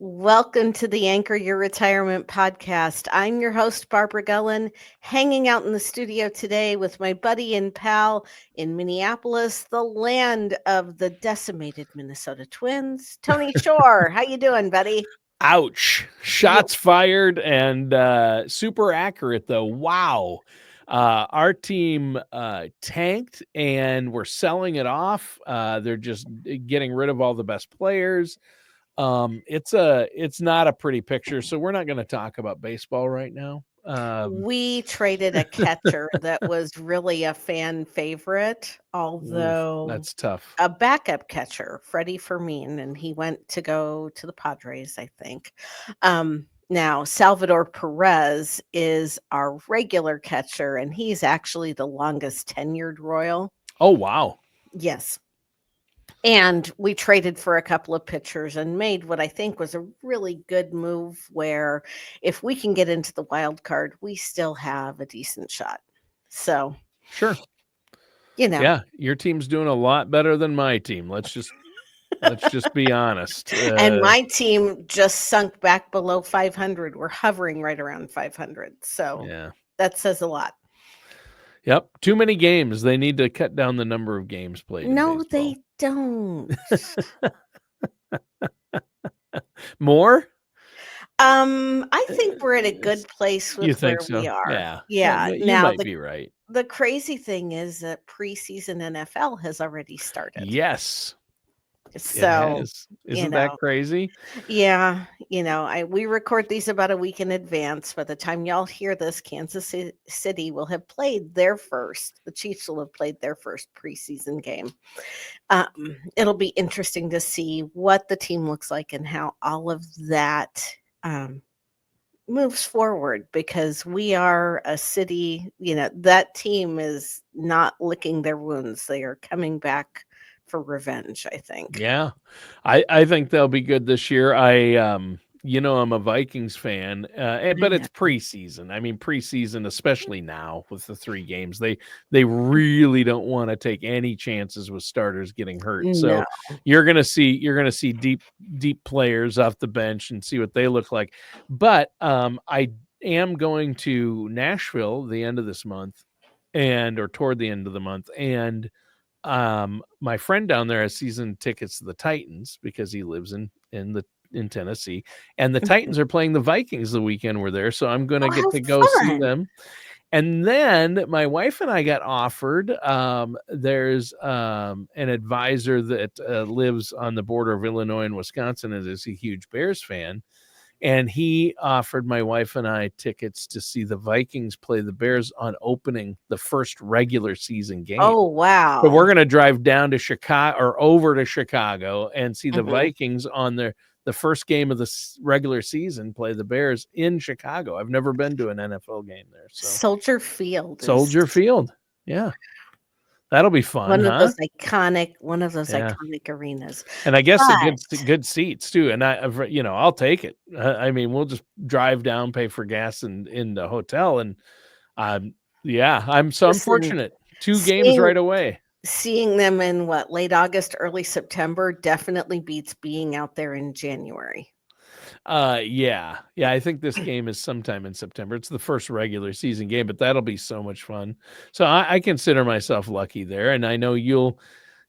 Welcome to the Anchor Your Retirement podcast. I'm your host, Barbara Gullen, hanging out in the studio today with my buddy and pal in Minneapolis, the land of the decimated Minnesota Twins, Tony Shore. How you doing, buddy? Ouch. Yeah. Shots fired and super accurate, though. Wow. Our team tanked and we're selling it off. They're just getting rid of all the best players. It's not a pretty picture, so we're not going to talk about baseball right now. We traded a catcher that was really a fan favorite, Oof, although that's tough. a backup catcher, Freddie Fermin, and he went to go to the Padres, I think. Now, Salvador Perez is our regular catcher, and he's actually the longest tenured Royal. Oh, wow. Yes. And we traded for a couple of pitchers and made what I think was a really good move where if we can get into the wild card, we still have a decent shot. So, Sure. you know, Yeah, your team's doing a lot better than my team. Let's just be honest. and my team just sunk back below 500. We're hovering right around 500. So Yeah. that says a lot. Yep. Too many games. They need to cut down the number of games played in No, baseball. they don't. More? I think we're at a good place You with where think we so? are. Yeah. Yeah. You Now might be right. the crazy thing is that preseason NFL has already started. Yes. It So, has. you Isn't that know, crazy? yeah, we record these about a week in advance. By the time y'all hear this, City will have played their first. The Chiefs will have played their first preseason game. It'll be interesting to see what the team looks like and how all of that moves forward because we are a city, that team is not licking their wounds. They are coming back for revenge, I think. Yeah. I think they'll be good this year. I'm a Vikings fan, but it's preseason. I mean, preseason, especially now with the 3 games, they really don't want to take any chances with starters getting hurt. No. So you're gonna see deep players off the bench and see what they look like. But I am going to Nashville the end of this month, or toward the end of the month, and my friend down there has season tickets to the Titans because he lives in Tennessee, and the Titans are playing the Vikings the weekend we're there, so I'm going to get how to go see fun. them. And then my wife and I got offered. There's an advisor that lives on the border of Illinois and Wisconsin and is a huge Bears fan. And he offered my wife and I tickets to see the Vikings play the Bears on opening the first regular season game. Oh, wow. So we're going to drive down to Chicago or over to Chicago and see the Mhm. Vikings on the first game of the regular season play the Bears in Chicago. I've never been to an NFL game there. So Soldier Field. Soldier Field. Yeah. That'll be fun, One of huh? those Yeah. iconic arenas. And I guess But good seats too. And I'll take it. I mean, we'll just drive down, pay for gas in the hotel. And I'm listen, fortunate. 2 games seeing right away. seeing them in late August, early September definitely beats being out there in January. Yeah. I think this game is sometime in September. It's the first regular season game, but that'll be so much fun. So I consider myself lucky there, and I know you'll,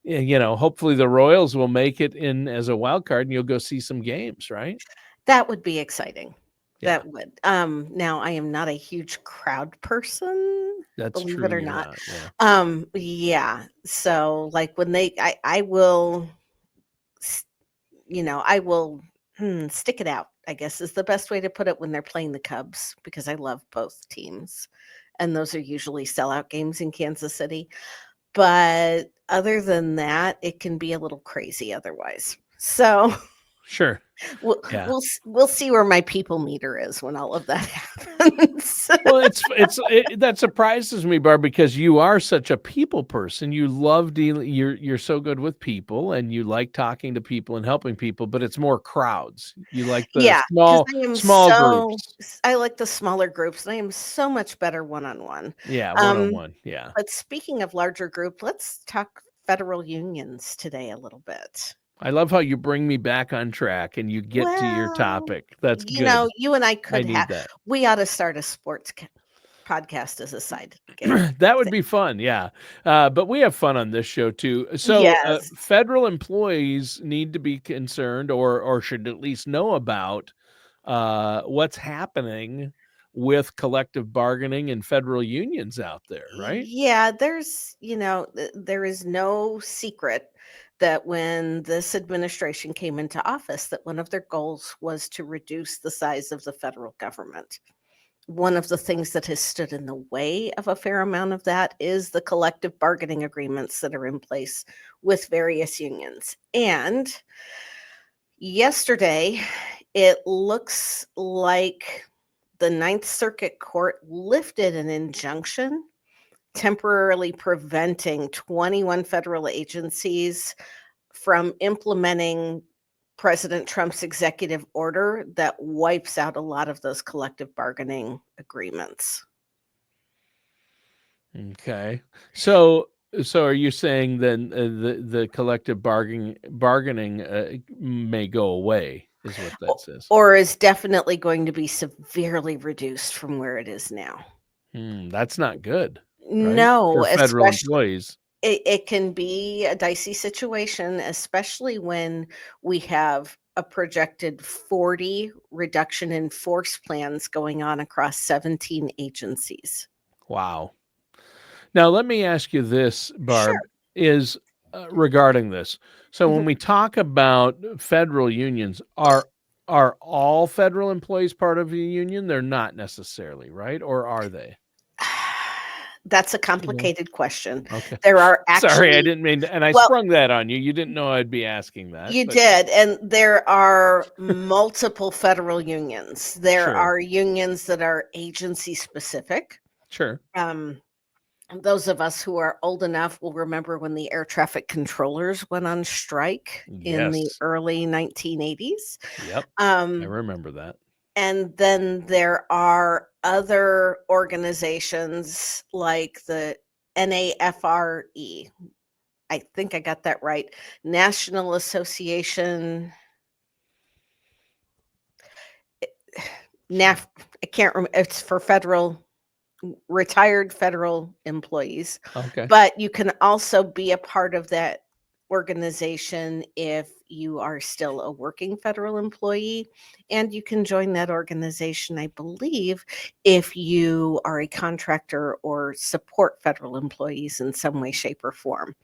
hopefully the Royals will make it in as a wild card, and you'll go see some games, right? That would be exciting. Yeah. That would. Now I am not a huge crowd person, That's believe true. it or You're not. not. Yeah. Yeah. So like when I will, I will stick it out, I guess is the best way to put it when they're playing the Cubs because I love both teams. And those are usually sellout games in Kansas City. But other than that, it can be a little crazy otherwise. So Sure. we'll Yeah. we'll see where my people meter is when all of that happens. Well, that surprises me, Barb, because you are such a people person. You love dealing. You're so good with people, and you like talking to people and helping people. But it's more crowds. You like the Yeah, because small groups. I like the smaller groups. And I am so much better one-on-one. Yeah, 1-on-1. Yeah. But speaking of larger group, let's talk federal unions today a little bit. I love how you bring me back on track and you get to your Well, topic. That's good. you and I I could need that. we ought to start a sports podcast as a side gig. That would be fun, yeah. But we have fun on this show too. So, Yes. federal employees need to be concerned, or should at least know about what's happening with collective bargaining and federal unions out there, right? Yeah, there is no secret that when this administration came into office, that one of their goals was to reduce the size of the federal government. One of the things that has stood in the way of a fair amount of that is the collective bargaining agreements that are in place with various unions. And yesterday, it looks like the Ninth Circuit Court lifted an injunction temporarily preventing 21 federal agencies from implementing President Trump's executive order that wipes out a lot of those collective bargaining agreements. Okay. So are you saying then the collective bargaining may go away? Is what that says. Or is definitely going to be severely reduced from where it is now. That's not good, right? No, For federal especially employees. it can be a dicey situation, especially when we have a projected 40 reduction in force plans going on across 17 agencies. Wow. Now let me ask you this, Barb, Sure. is regarding this. So Mhm. when we talk about federal unions, are all federal employees part of a union? They're not necessarily, right? Or are they? That's a You know? complicated question. Okay. There are Sorry, I actually didn't mean to, and I well, sprung that on you. You didn't know I'd be asking that, you but did, and there are multiple federal unions. There sure. are unions that are agency specific. Sure. Those of us who are old enough will remember when the air traffic controllers went on strike in the Yes. early 1980s. Yep. I Um, remember that. and then there are other organizations like the NAFRE. I think I got that right. National Association. NAF. I can't remember. It's for retired federal employees. Okay. But you can also be a part of that organization if you are still a working federal employee. And you can join that organization, I believe, if you are a contractor or support federal employees in some way, shape, or form.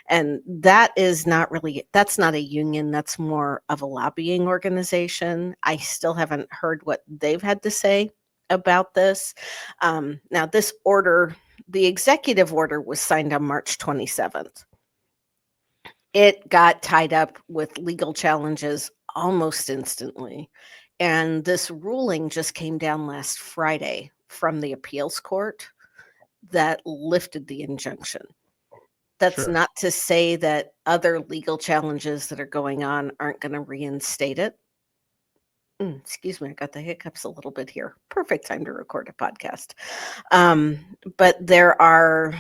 And that's not a union, that's more of a lobbying organization. I still haven't heard what they've had to say about this. Now, the executive order was signed on March 27th. It got tied up with legal challenges almost instantly. And this ruling just came down last Friday from the appeals court that lifted the injunction. That's Sure. not to say that other legal challenges that are going on aren't going to reinstate it. Excuse me, I got the hiccups a little bit here. Perfect time to record a podcast. But there are,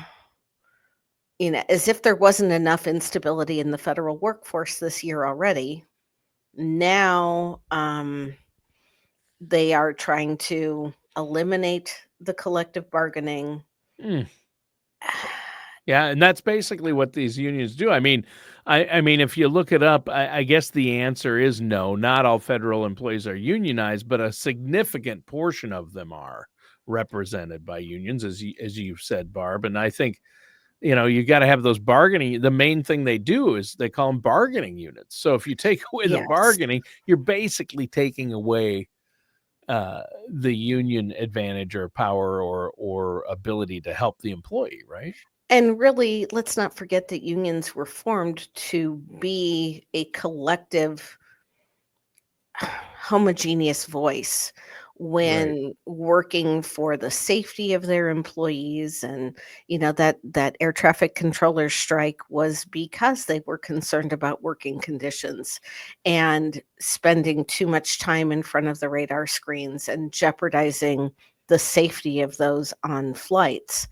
as if there wasn't enough instability in the federal workforce this year already, now they are trying to eliminate the collective bargaining. Mm. Yeah, and that's basically what these unions do. I mean, if you look it up, I guess the answer is no. Not all federal employees are unionized, but a significant portion of them are represented by unions, as you've said, Barb. And I think you got to have those bargaining. The main thing they do is they call them bargaining units. So if you take away the Yes. bargaining, you're basically taking away the union advantage or power or ability to help the employee, right? And really, let's not forget that unions were formed to be a collective, homogeneous voice when working for the safety of their employees. And that air traffic controller strike was because they were concerned about working conditions and spending too much time in front of the radar screens and jeopardizing the safety of those on flights.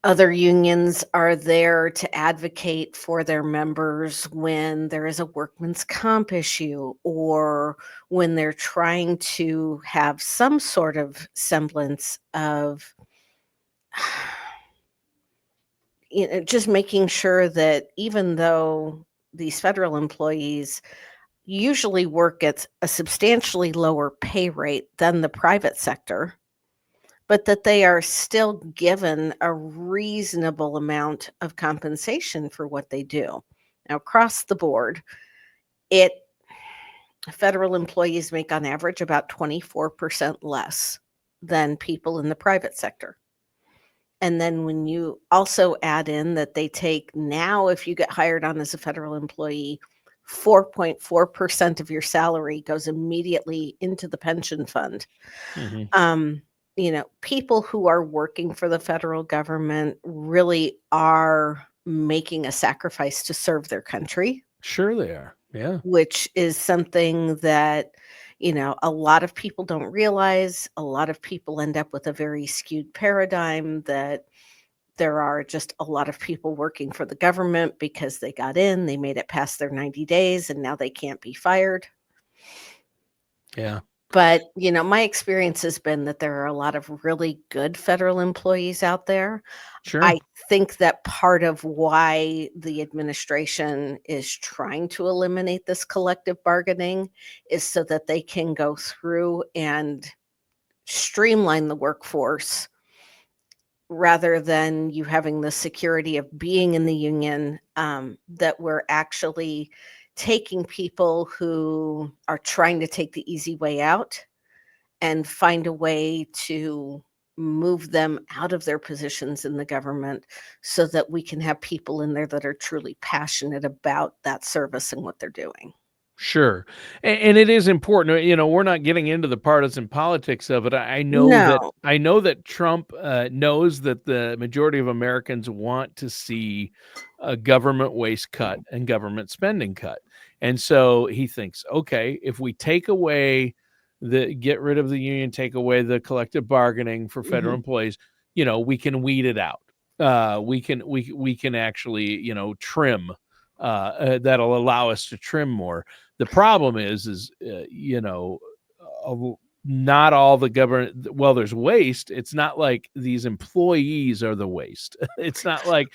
Other unions are there to advocate for their members when there is a workman's comp issue or when they're trying to have some sort of semblance of just making sure that even though these federal employees usually work at a substantially lower pay rate than the private sector, but that they are still given a reasonable amount of compensation for what they do. Now, across the board, it federal employees make on average about 24% less than people in the private sector. And then when you also add in that they take now, if you get hired on as a federal employee, 4.4% of your salary goes immediately into the pension fund. Mhm. People who are working for the federal government really are making a sacrifice to serve their country, Sure they are. Yeah. which is something that, a lot of people don't realize. A lot of people end up with a very skewed paradigm that there are just a lot of people working for the government because they got in, they made it past their 90 days, and now they can't be fired. Yeah. But, my experience has been that there are a lot of really good federal employees out there. Sure. I think that part of why the administration is trying to eliminate this collective bargaining is so that they can go through and streamline the workforce rather than you having the security of being in the union, that we're actually taking people who are trying to take the easy way out and find a way to move them out of their positions in the government so that we can have people in there that are truly passionate about that service and what they're doing. Sure. And it is important. We're not getting into the partisan politics of it. No. I know that Trump knows that the majority of Americans want to see a government waste cut and government spending cut. And so he thinks, okay, if we get rid of the union, take away the collective bargaining for federal Mhm. employees, we can weed it out. We can actually, trim. That'll allow us to trim more. The problem is uh, not all the government. Well, there's waste. It's not like these employees are the waste. It's Right.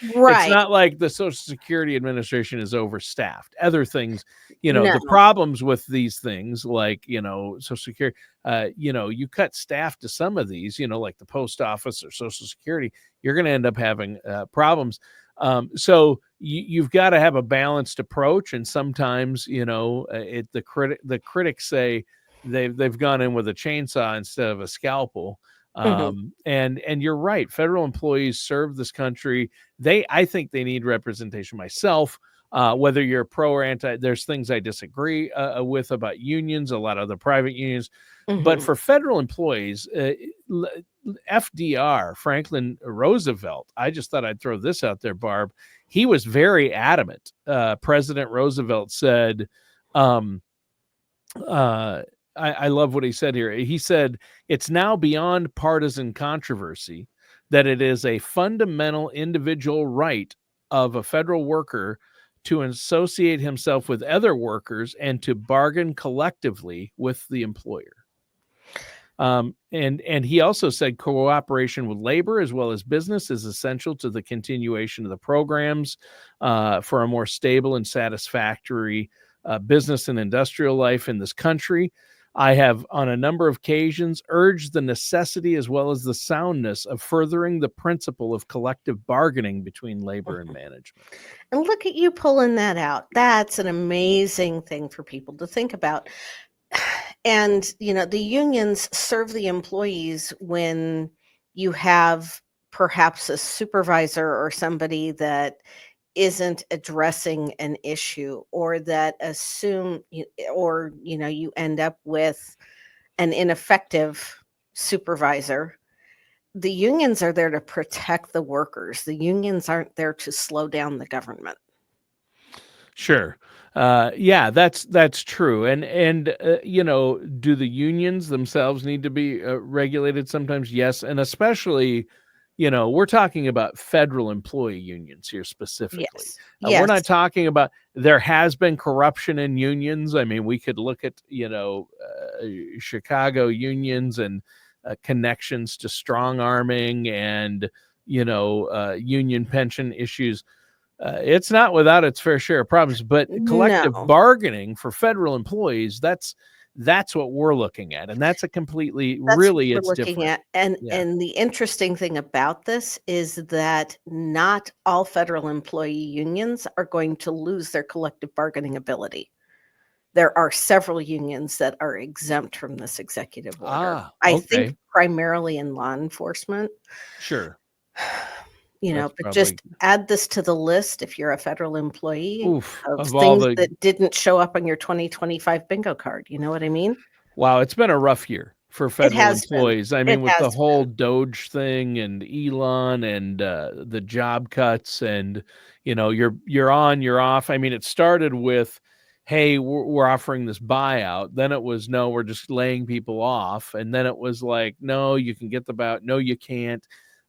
not like the Social Security Administration is overstaffed. Other things, No. the problems with these things, like Social Security. You cut staff to some of these, like the post office or Social Security, you're going to end up having problems. So you've got to have a balanced approach, and sometimes the critics say they've gone in with a chainsaw instead of a scalpel. Mhm. And you're right. Federal employees serve this country. I think they need representation myself. Whether you're pro or anti, there's things I disagree with about unions, a lot of the private unions, but Mhm. for federal employees, FDR, Franklin Roosevelt, I just thought I'd throw this out there, Barb. He was very adamant. President Roosevelt said, um, I love what he said here. He said, it's now beyond partisan controversy that it is a fundamental individual right of a federal worker to associate himself with other workers and to bargain collectively with the employer. And he also said cooperation with labor as well as business is essential to the continuation of the programs for a more stable and satisfactory business and industrial life in this country. I have, on a number of occasions, urged the necessity as well as the soundness of furthering the principle of collective bargaining between labor and Mhm. management. And look at you pulling that out. That's an amazing thing for people to think about. And, the unions serve the employees when you have perhaps a supervisor or somebody that isn't addressing an issue or that or, you end up with an ineffective supervisor. The unions are there to protect the workers. The unions aren't there to slow down the government. Sure. Yeah, that's true. And do the unions themselves need to be regulated sometimes? Yes, and especially we're talking about federal employee unions here specifically. Yes. We're Yes. not talking about, there has been corruption in unions. I mean, we could look at, Chicago unions and connections to strong arming and, union pension issues. It's not without its fair share of problems, but collective No. bargaining for federal employees, that's what we're looking at. And that's a completely, That's really, what it's we're looking different. at. And Yeah. the interesting thing about this is that not all federal employee unions are going to lose their collective bargaining ability. There are several unions that are exempt from this executive order. I think Okay. primarily in law enforcement. Sure. But That's just probably, add this to the list if you're a federal employee of of all things the, that didn't show up on your 2025 bingo card. You know what I mean? wow, it's been a rough year for It federal has been. employees. I It mean, with has the whole been. Doge thing and Elon and the job cuts and, you're on, you're off. I mean, it started with, hey, we're offering this buyout. Then it was, no, we're just laying people off. And then it was like, no, you can get the buyout. No, you can't.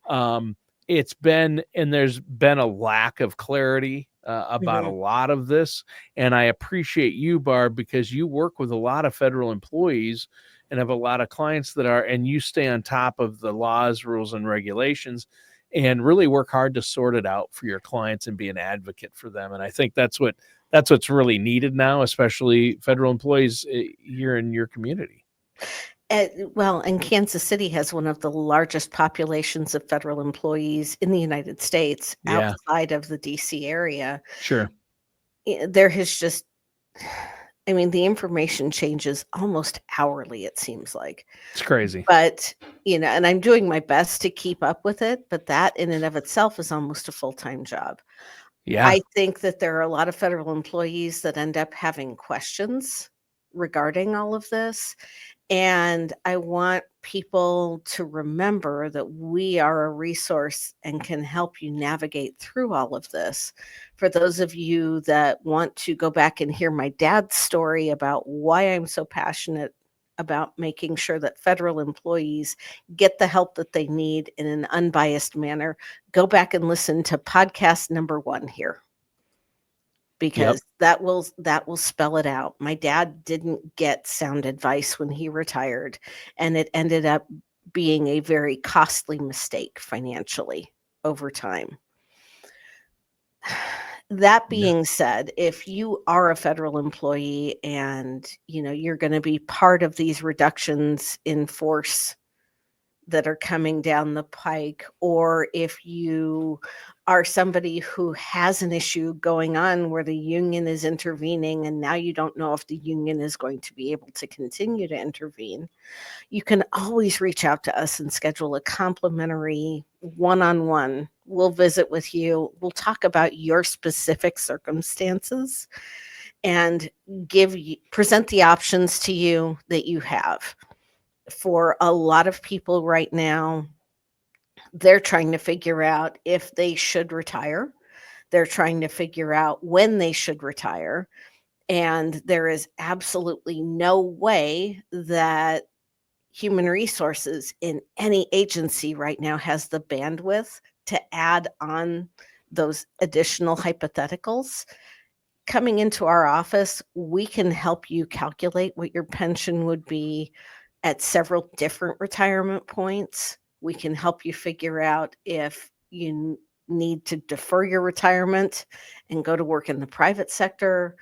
Um, it's been, and there's been a lack of clarity about a Mhm. lot of this. And I appreciate you, Barb, because you work with a lot of federal employees and have a lot of clients that are, and you stay on top of the laws, rules, and regulations and really work hard to sort it out for your clients and be an advocate for them. And I think that's what's really needed now, especially federal employees here in your community. And Kansas City has one of the largest populations of federal employees in the United States Yeah, outside of the DC area. sure. There has just, I mean, the information changes almost hourly, it seems like. It's crazy. But, and I'm doing my best to keep up with it, but that in and of itself is almost a full-time job. Yeah. I think that there are a lot of federal employees that end up having questions regarding all of this. And I want people to remember that we are a resource and can help you navigate through all of this. For those of you that want to go back and hear my dad's story about why I'm so passionate about making sure that federal employees get the help that they need in an unbiased manner, go back and listen to podcast number 1 here, Yep. because that will spell it out. My dad didn't get sound advice when he retired, and it ended up being a very costly mistake financially over time. That Yeah. being said, if you are a federal employee and you're going to be part of these reductions in force that are coming down the pike, or if you are somebody who has an issue going on where the union is intervening and now you don't know if the union is going to be able to continue to intervene, you can always reach out to us and schedule a complimentary one-on-one. We'll visit with you. We'll talk about your specific circumstances and present the options to you that you have. For a lot of people right now, they're trying to figure out if they should retire. They're trying to figure out when they should retire. And there is absolutely no way that human resources in any agency right now has the bandwidth to add on those additional hypotheticals. Coming into our office, we can help you calculate what your pension would be at several different retirement points. We can help you figure out if you need to defer your retirement and go to work in the private sector,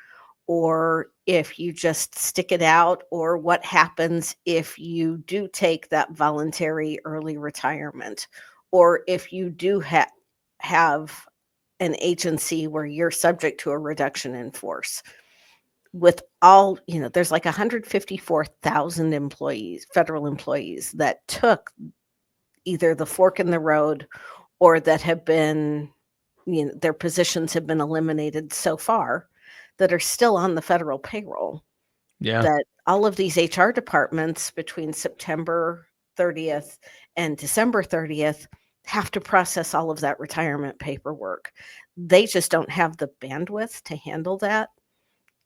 or if you just stick it out, or what happens if you do take that voluntary early retirement, or if you do have an agency where you're subject to a reduction in force. With all, there's like 154,000 employees, federal employees, that took either the fork in the road or that have been, their positions have been eliminated so far, that are still on the federal payroll. Yeah. That all of these HR departments between September 30th and December 30th have to process all of that retirement paperwork. They just don't have the bandwidth to handle that.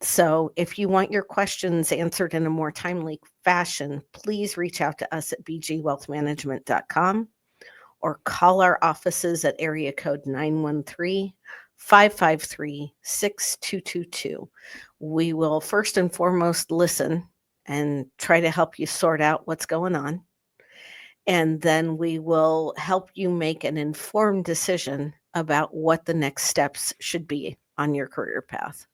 So if you want your questions answered in a more timely fashion, please reach out to us at bgwealthmanagement.com, or call our offices at area code 913-553-6222. We will first and foremost listen and try to help you sort out what's going on. And then we will help you make an informed decision about what the next steps should be on your career path.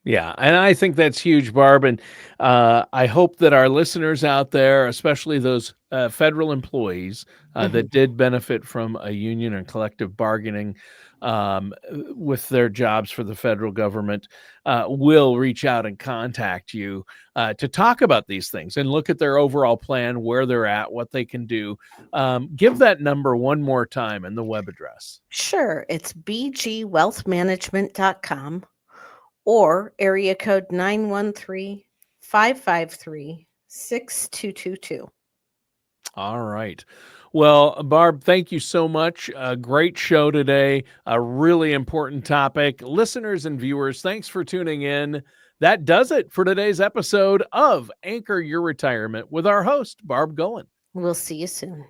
Yeah, and I think that's huge, Barb. And I hope that our listeners out there, especially those federal employees that did benefit from a union and collective bargaining with their jobs for the federal government, will reach out and contact you to talk about these things and look at their overall plan, where they're at, what they can do. Give that number one more time and the web address. Sure, it's bgwealthmanagement.com or area code 913-553-6222. All right. Well, Barb, thank you so much. A great show today. A really important topic. Listeners and viewers, thanks for tuning in. That does it for today's episode of Anchor Your Retirement with our host, Barb Gullen. We'll see you soon.